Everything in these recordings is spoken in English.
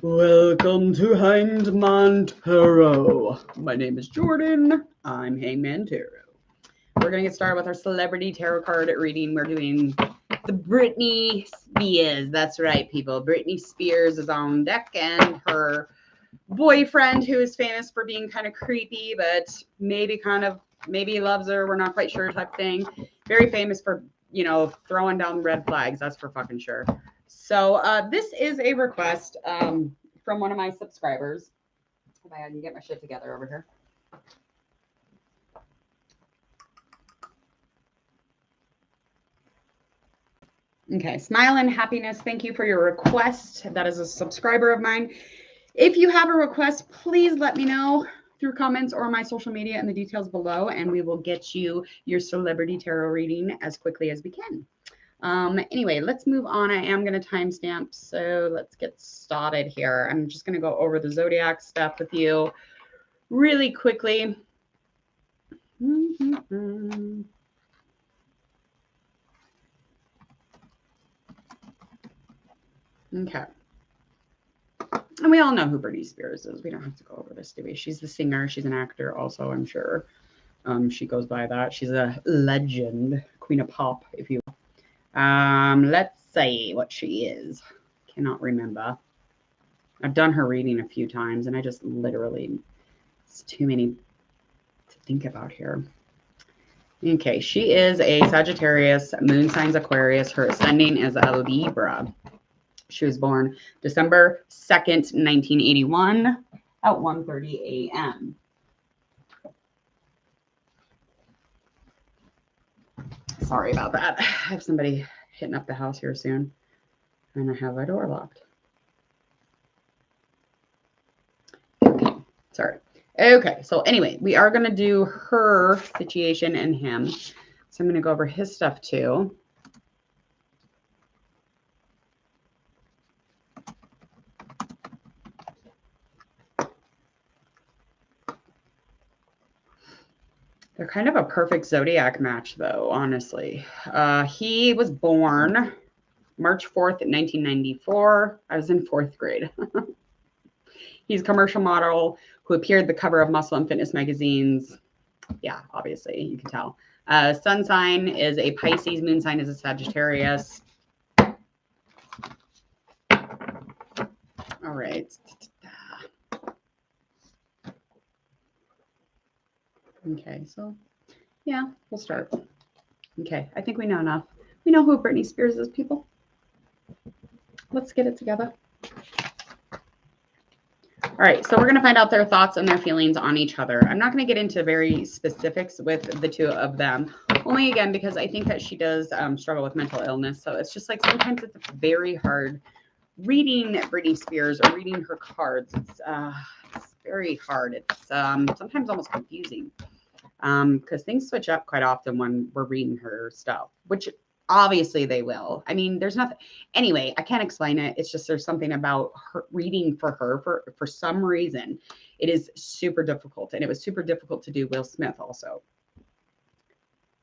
Welcome to Hangman Tarot. My name is Jordan. I'm Hangman Tarot. We're going to get started with our celebrity tarot card reading. We're doing the Britney Spears. That's right, people. Britney Spears is on deck, and her boyfriend, who is famous for being kind of creepy, but maybe loves her. We're not quite sure type thing. Very famous for, throwing down red flags. That's for fucking sure. So this is a request from one of my subscribers. If I can get my shit together over here. Okay, Smile and Happiness, thank you for your request. That is a subscriber of mine. If you have a request, please let me know through comments or my social media and the details below, and we will get you your celebrity tarot reading as quickly as we can. Anyway, let's move on. I am going to timestamp, so let's get started here. I'm just going to go over the zodiac stuff with you really quickly. Okay. And we all know who Britney Spears is. We don't have to go over this, do we? She's the singer. She's an actor also, I'm sure. She goes by that. She's a legend, queen of pop, if you will. Let's say what she is. Cannot remember. I've done her reading a few times, and I just literally, it's too many to think about here. Okay, she is a Sagittarius, moon signs Aquarius. Her ascending is a Libra. She was born December 2nd, 1981 at 1:30 a.m. Sorry about that. I have somebody hitting up the house here soon, and I have my door locked. Okay, sorry. Okay, so anyway, we are going to do her situation and him. So I'm going to go over his stuff too. They're kind of a perfect zodiac match, though, honestly. He was born March 4th, 1994. I was in 4th grade. He's a commercial model who appeared the cover of Muscle and Fitness magazines. Yeah, obviously, you can tell. Sun sign is a Pisces. Moon sign is a Sagittarius. All right. Okay, so yeah, we'll start. Okay, I think we know enough. We know who Britney Spears is, people. Let's get it together. All right, so we're going to find out their thoughts and their feelings on each other. I'm not going to get into very specifics with the two of them, only again because I think that she does struggle with mental illness. So it's just like sometimes it's very hard reading Britney Spears or reading her cards. It's very hard. It's sometimes almost confusing because things switch up quite often when we're reading her stuff, which obviously they will. I mean, there's nothing. Anyway, I can't explain it. It's just there's something about her reading for her for some reason. It is super difficult, and it was super difficult to do Will Smith also.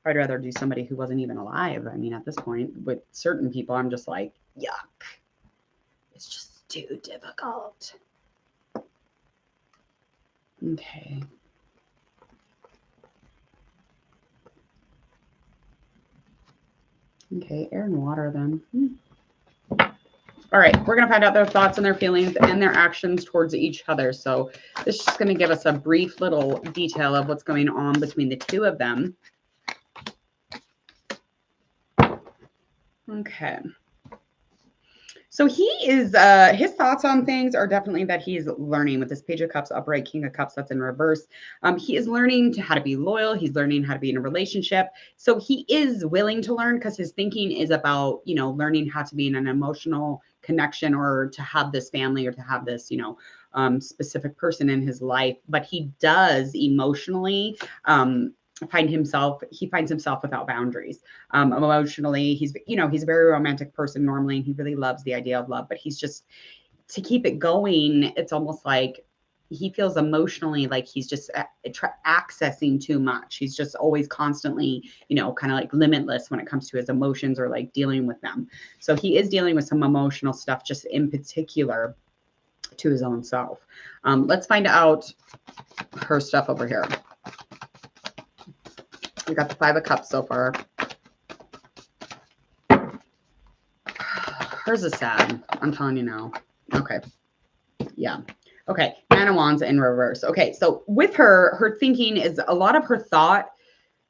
I'd rather do somebody who wasn't even alive. I mean, at this point, with certain people, I'm just like, yuck. It's just too difficult. Okay. Okay, air and water then. All right, we're going to find out their thoughts and their feelings and their actions towards each other. So this is just going to give us a brief little detail of what's going on between the two of them. Okay. So he is, his thoughts on things are definitely that he's learning with this Page of Cups upright, King of Cups that's in reverse. He is learning how to be loyal. He's learning how to be in a relationship. So he is willing to learn because his thinking is about, learning how to be in an emotional connection or to have this family or to have this, specific person in his life. But he does emotionally, he finds himself without boundaries. Emotionally, he's a very romantic person normally, and he really loves the idea of love, but he's just, to keep it going, it's almost like he feels emotionally like he's just accessing too much. He's just always constantly, kind of like limitless when it comes to his emotions or like dealing with them. So he is dealing with some emotional stuff just in particular. to his own self. Let's find out her stuff over here. We got the 5 of Cups so far. Hers is sad. I'm telling you now. Okay. Yeah. Okay. 9 of Wands in reverse. Okay. So with her thinking is a lot of her thought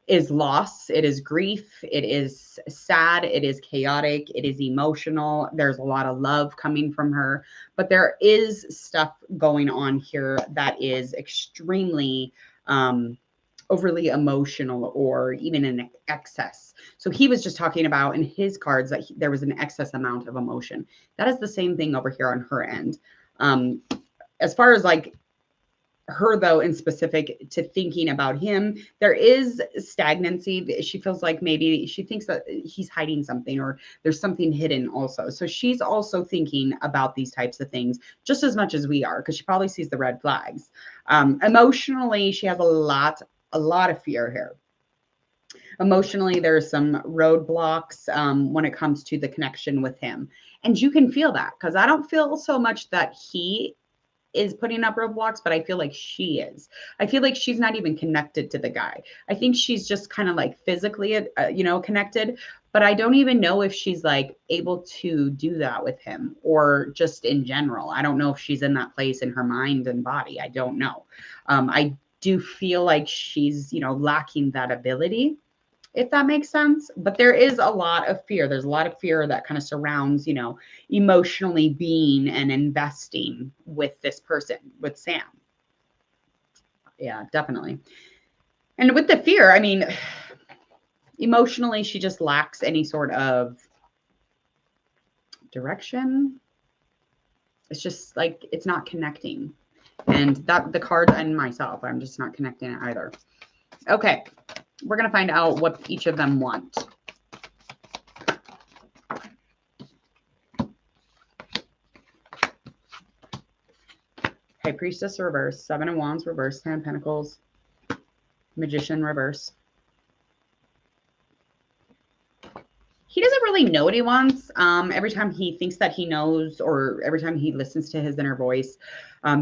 is loss. It is grief. It is sad. It is chaotic. It is emotional. There's a lot of love coming from her, but there is stuff going on here that is extremely, overly emotional or even in excess. So he was just talking about in his cards that there was an excess amount of emotion. That is the same thing over here on her end. As far as like her though, in specific to thinking about him, there is stagnancy. She feels like maybe she thinks that he's hiding something or there's something hidden also. So she's also thinking about these types of things just as much as we are, because she probably sees the red flags. Emotionally, she has a lot of fear here. Emotionally, there's some roadblocks when it comes to the connection with him. And you can feel that, because I don't feel so much that he is putting up roadblocks, but I feel like she is. I feel like she's not even connected to the guy. I think she's just kind of like physically, connected, but I don't even know if she's like able to do that with him or just in general. I don't know if she's in that place in her mind and body. I don't know. I do feel like she's, lacking that ability, if that makes sense. But there is a lot of fear. There's a lot of fear that kind of surrounds, emotionally being and investing with this person, with Sam. Yeah, definitely. And with the fear, I mean, emotionally, she just lacks any sort of direction. It's just like, it's not connecting. And that the cards and myself, I'm just not connecting it either. Okay. We're going to find out what each of them want. Okay, Priestess reverse, 7 of Wands reverse, 10 of Pentacles, Magician reverse. He doesn't really know what he wants. Every time he thinks that he knows, or every time he listens to his inner voice,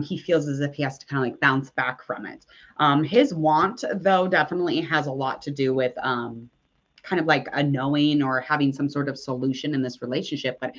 he feels as if he has to kind of like bounce back from it. His want, though, definitely has a lot to do with kind of like a knowing or having some sort of solution in this relationship. But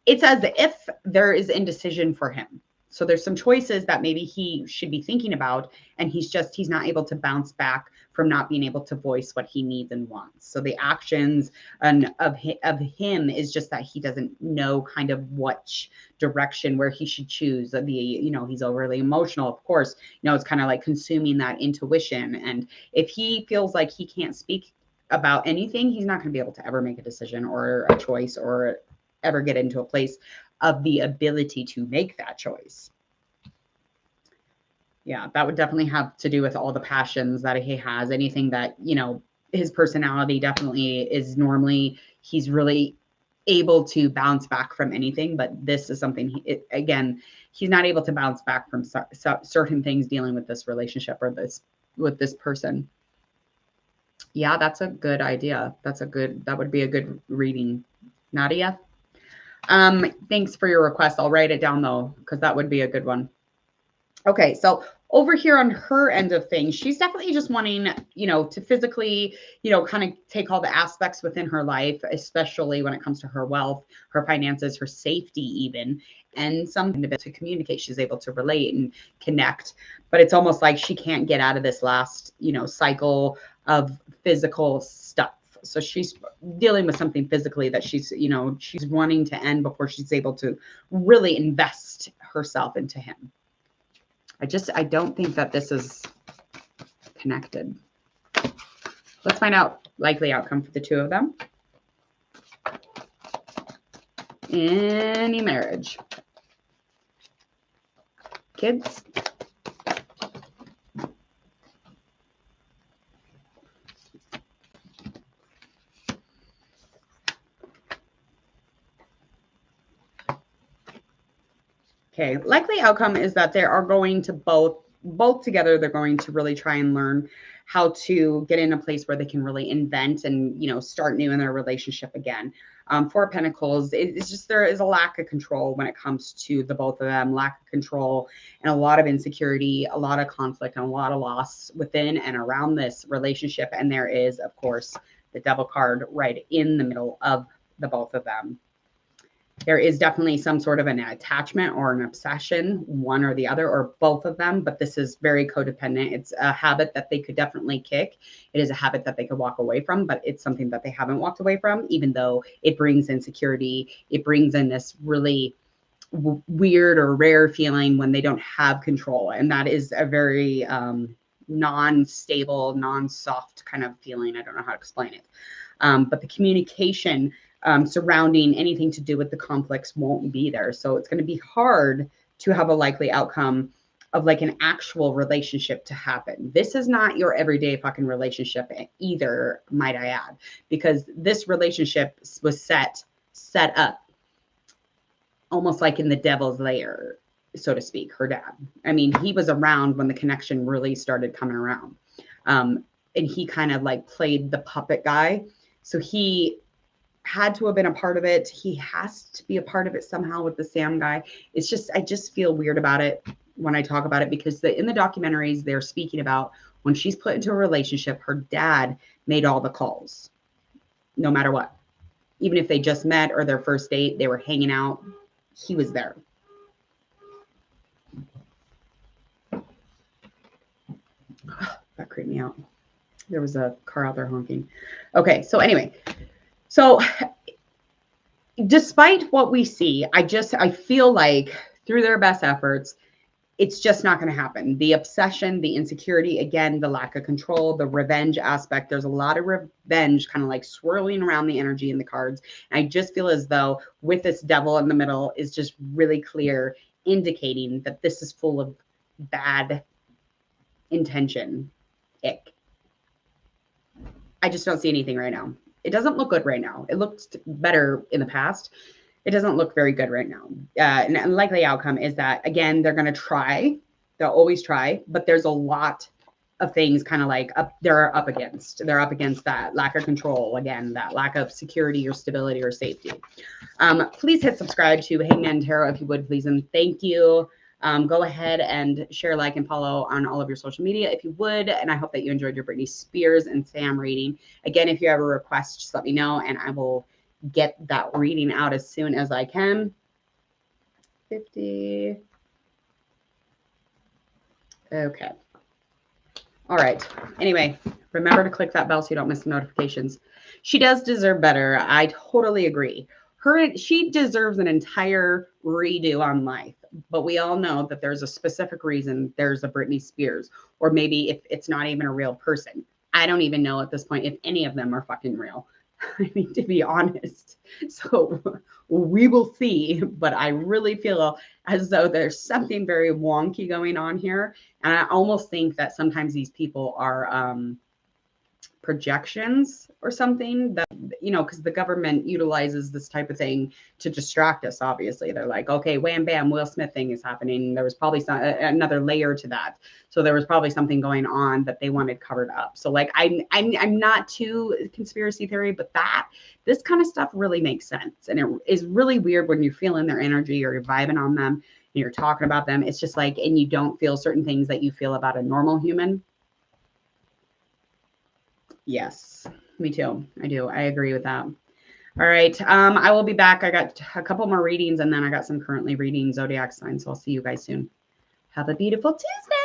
it's as if there is indecision for him. So there's some choices that maybe he should be thinking about, and he's not able to bounce back from not being able to voice what he needs and wants. So the actions of him is just that he doesn't know kind of which direction where he should choose. He's overly emotional, of course. It's kind of like consuming that intuition. And if he feels like he can't speak about anything, he's not going to be able to ever make a decision or a choice or ever get into a place of the ability to make that choice. Yeah, that would definitely have to do with all the passions that he has. Anything that, his personality definitely is normally, he's really able to bounce back from anything. But this is something, he's not able to bounce back from certain things dealing with this relationship or with this person. Yeah, that's a good idea. That would be a good reading. Nadia? Thanks for your request. I'll write it down though, because that would be a good one. Okay, so over here on her end of things, she's definitely just wanting, to physically, kind of take all the aspects within her life, especially when it comes to her wealth, her finances, her safety even, and something to communicate. She's able to relate and connect, but it's almost like she can't get out of this last, cycle of physical stuff. So she's dealing with something physically that she's wanting to end before she's able to really invest herself into him. I don't think that this is connected. Let's find out likely outcome for the two of them. Any marriage. Kids. Okay, likely outcome is that they are going to both together, they're going to really try and learn how to get in a place where they can really invent and, start new in their relationship again. Four of Pentacles, it's just there is a lack of control when it comes to the both of them, lack of control and a lot of insecurity, a lot of conflict, and a lot of loss within and around this relationship. And there is, of course, the Devil card right in the middle of the both of them. There is definitely some sort of an attachment or an obsession, one or the other, or both of them, but this is very codependent. It's a habit that they could definitely kick. It is a habit that they could walk away from, but it's something that they haven't walked away from, even though it brings insecurity. It brings in this really weird or rare feeling when they don't have control. And that is a very non-stable, non-soft kind of feeling. I don't know how to explain it. But the communication surrounding anything to do with the conflicts won't be there. So it's going to be hard to have a likely outcome of like an actual relationship to happen. This is not your everyday fucking relationship either, might I add, because this relationship was set up almost like in the devil's lair, so to speak, her dad. I mean, he was around when the connection really started coming around. And he kind of like played the puppet guy. So he had to have been a part of it. He has to be a part of it somehow with the Sam guy. It's just, I just feel weird about it when I talk about it, because in the documentaries, they're speaking about when she's put into a relationship, her dad made all the calls, no matter what. Even if they just met or their first date, they were hanging out, he was there. That creeped me out. There was a car out there honking. Okay, so anyway, so despite what we see, I feel like through their best efforts, it's just not going to happen. The obsession, the insecurity, again, the lack of control, the revenge aspect. There's a lot of revenge kind of like swirling around the energy in the cards. And I just feel as though with this devil in the middle is just really clear, indicating that this is full of bad intention. Ick. I just don't see anything right now. It doesn't look good right now. It looked better in the past. It doesn't look very good right now. And likely outcome is that, again, they're going to try. They'll always try, but there's a lot of things kind of like they're up against. They're up against that lack of control. Again, that lack of security or stability or safety. Please hit subscribe to Hangman Tarot if you would, please. And thank you. Go ahead and share, like, and follow on all of your social media if you would. And I hope that you enjoyed your Britney Spears and Sam reading. Again, if you have a request, just let me know and I will get that reading out as soon as I can. 50. Okay. All right. Anyway, remember to click that bell so you don't miss the notifications. She does deserve better. I totally agree. She deserves an entire redo on life, but we all know that there's a specific reason there's a Britney Spears, or maybe if it's not even a real person. I don't even know at this point if any of them are fucking real. I mean, to be honest. So we will see, but I really feel as though there's something very wonky going on here. And I almost think that sometimes these people are projections or something that, you know, because the government utilizes this type of thing to distract us. Obviously, they're like, okay, wham, bam, Will Smith thing is happening. There was probably another layer to that. So there was probably something going on that they wanted covered up. So like, I'm not too conspiracy theory, but this kind of stuff really makes sense. And it is really weird when you're feeling their energy or you're vibing on them and you're talking about them. It's just like, and you don't feel certain things that you feel about a normal human. Yes, me too. I do. I agree with that. All right. I will be back. I got a couple more readings and then I got some currently reading zodiac signs. So I'll see you guys soon. Have a beautiful Tuesday.